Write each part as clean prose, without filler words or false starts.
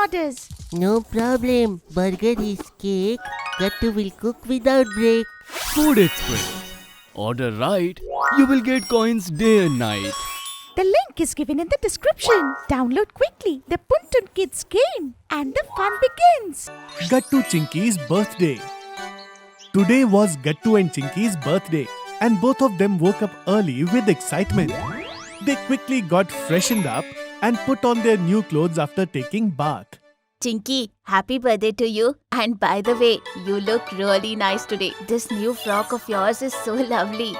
orders. No problem. Burger is cake. Gattu will cook without break. Food Express. Order right, you will get coins day and night. The link is given in the description. Download quickly. The Puntun Kids game and the fun begins. Gattu Chinky's birthday. Today was Gattu and Chinky's birthday, and both of them woke up early with excitement. They quickly got freshened up and put on their new clothes after taking bath. Chinky, happy birthday to you. And by the way, you look really nice today. This new frock of yours is so lovely.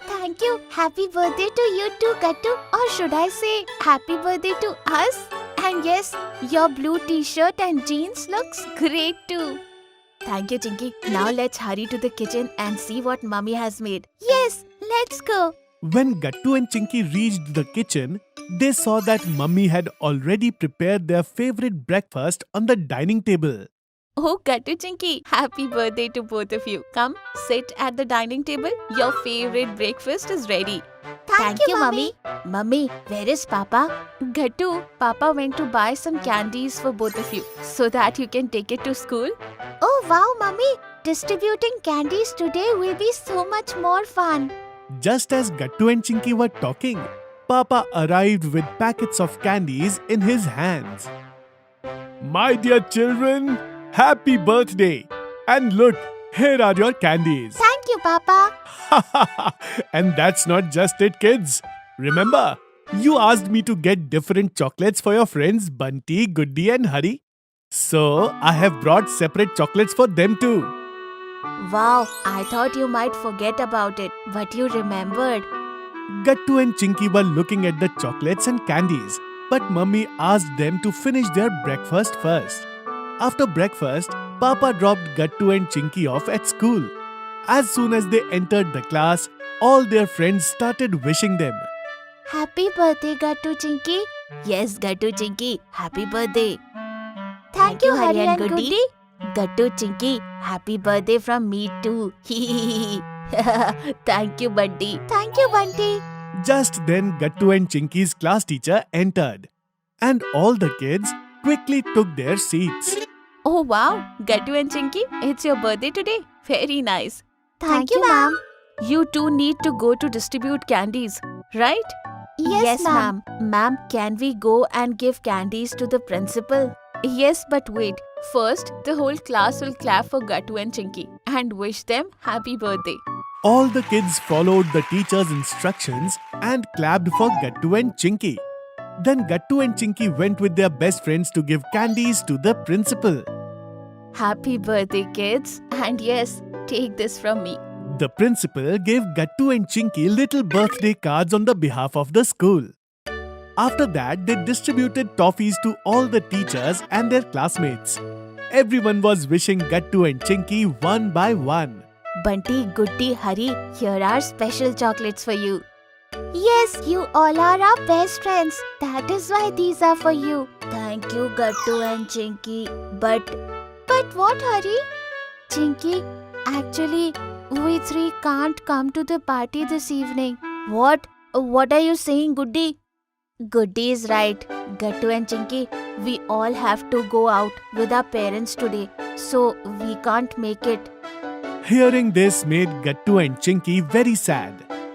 Thank you. Happy birthday to you too, Gattu. Or should I say, happy birthday to us? And yes, your blue t-shirt and jeans looks great too. Thank you, Chinky. Now let's hurry to the kitchen and see what Mummy has made. Yes, let's go. When Gattu and Chinky reached the kitchen, they saw that Mummy had already prepared their favorite breakfast on the dining table. Oh, Gattu Chinky, happy birthday to both of you. Come, sit at the dining table. Your favorite breakfast is ready. Thank you, Mummy. Mummy, where is Papa? Gattu, Papa went to buy some candies for both of you so that you can take it to school. Oh, wow, Mummy. Distributing candies today will be so much more fun. Just as Gattu and Chinky were talking, Papa arrived with packets of candies in his hands. My dear children, happy birthday! And look, here are your candies. Thank you, Papa. And that's not just it, kids. Remember, you asked me to get different chocolates for your friends Bunty, Goody and Hari. So, I have brought separate chocolates for them too. Wow, I thought you might forget about it, but you remembered. Gattu and Chinky were looking at the chocolates and candies, but Mummy asked them to finish their breakfast first. After breakfast, Papa dropped Gattu and Chinky off at school. As soon as they entered the class, all their friends started wishing them. Happy birthday, Gattu Chinky. Yes, Gattu Chinky, happy birthday. Thank you, Hari and Goody. Gattu Chinky, happy birthday from me too. Thank you, Bunty. Thank you, Bunty. Just then, Gattu and Chinky's class teacher entered, and all the kids quickly took their seats. Oh wow, Gattu and Chinky, it's your birthday today. Very nice. Thank you, ma'am. You two need to go to distribute candies, right? Yes, ma'am. Ma'am, can we go and give candies to the principal? Yes, but wait. First, the whole class will clap for Gattu and Chinky and wish them happy birthday. All the kids followed the teacher's instructions and clapped for Gattu and Chinky. Then Gattu and Chinky went with their best friends to give candies to the principal. Happy birthday, kids. And yes, take this from me. The principal gave Gattu and Chinky little birthday cards on the behalf of the school. After that, they distributed toffees to all the teachers and their classmates. Everyone was wishing Gattu and Chinky one by one. Bunty, Goody, Hari, here are special chocolates for you. Yes, you all are our best friends. That is why these are for you. Thank you, Gattu and Chinky. But what, Hari? Chinky, actually, we three can't come to the party this evening. What? What are you saying, Goody? Goody is right. Gattu and Chinky, we all have to go out with our parents today. So, we can't make it. Hearing this made Gattu and Chinky very sad.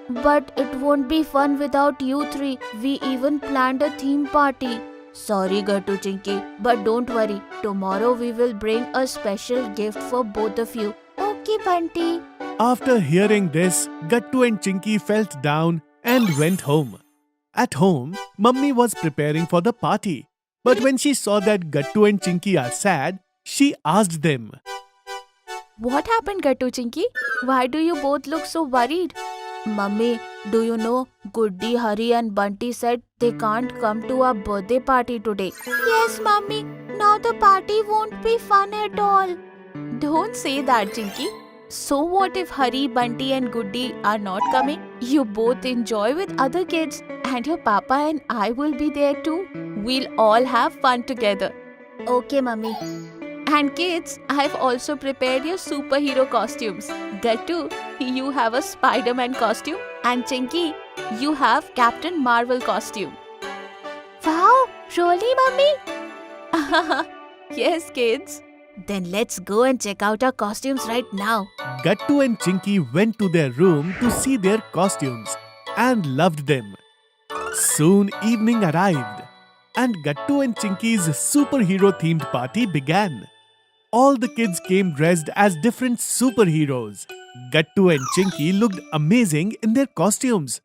But it won't be fun without you three. We even planned a theme party. Sorry, Gattu Chinky, but don't worry. Tomorrow we will bring a special gift for both of you. Okay, Bunty. After hearing this, Gattu and Chinky felt down and went home. At home, Mummy was preparing for the party. But when she saw that Gattu and Chinky are sad, she asked them, What happened, Gattu Chinky? Why do you both look so worried? Mummy, do you know Goody, Hari and Bunty said they can't come to our birthday party today? Yes, Mummy. Now the party won't be fun at all. Don't say that, Chinky. So what if Hari, Bunty and Goody are not coming? You both enjoy with other kids and your papa and I will be there too. We'll all have fun together. Okay, Mummy. And kids, I've also prepared your superhero costumes. Gattu, you have a Spider-Man costume and Chinky, you have Captain Marvel costume. Wow, really, Mummy? Yes, kids. Then let's go and check out our costumes right now. Gattu and Chinky went to their room to see their costumes and loved them. Soon evening arrived and Gattu and Chinky's superhero themed party began. All the kids came dressed as different superheroes. Gattu and Chinky looked amazing in their costumes.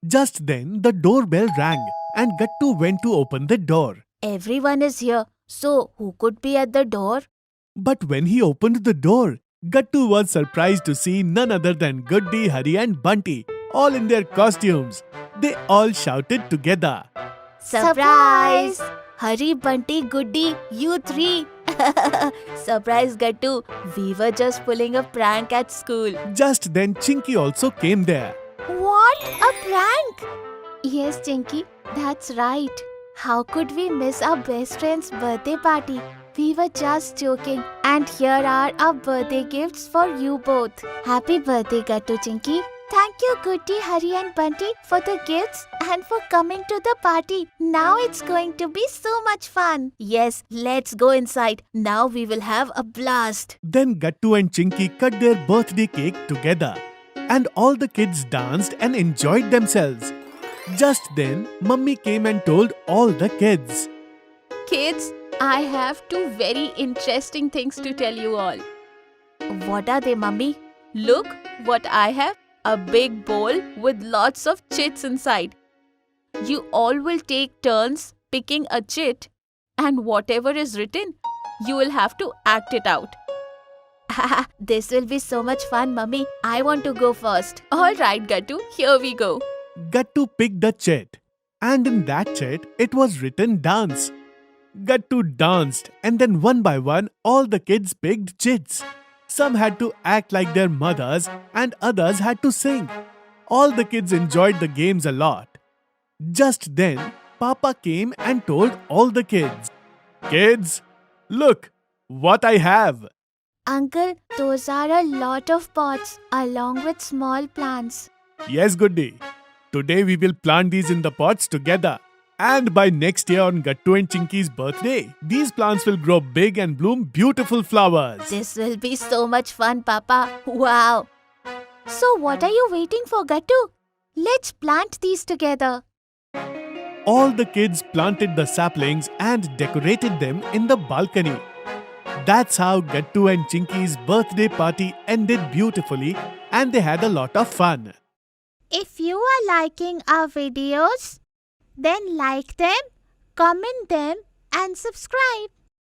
Just then the doorbell rang and Gattu went to open the door. Everyone is here. So, who could be at the door? But when he opened the door, Gattu was surprised to see none other than Goody, Hari and Bunty, all in their costumes. They all shouted together. Surprise! Hari, Bunty, Goody, you three. Surprise, Gattu. We were just pulling a prank at school. Just then Chinky also came there. What? A prank? Yes, Chinky, that's right. How could we miss our best friend's birthday party? We were just joking. And here are our birthday gifts for you both. Happy birthday, Gattu, Chinky. Thank you, Goody, Hari and Bunty for the gifts and for coming to the party. Now it's going to be so much fun. Yes, let's go inside. Now we will have a blast. Then Gattu and Chinky cut their birthday cake together. And all the kids danced and enjoyed themselves. Just then, Mummy came and told all the kids. Kids, I have two very interesting things to tell you all. What are they, Mummy? Look what I have. A big bowl with lots of chits inside. You all will take turns picking a chit, and whatever is written, you will have to act it out. This will be so much fun, Mummy. I want to go first. Alright, Gattu, here we go. Gattu picked the chit. And in that chit, it was written dance. Gattu danced and then one by one, all the kids picked chits. Some had to act like their mothers and others had to sing. All the kids enjoyed the games a lot. Just then, Papa came and told all the kids, "Kids, look what I have." Uncle, those are a lot of pots along with small plants. Yes, Goody. Today we will plant these in the pots together. And by next year on Gattu and Chinky's birthday, these plants will grow big and bloom beautiful flowers. This will be so much fun, Papa. Wow. So what are you waiting for, Gattu? Let's plant these together. All the kids planted the saplings and decorated them in the balcony. That's how Gattu and Chinky's birthday party ended beautifully and they had a lot of fun. If you are liking our videos, then like them, comment them and subscribe.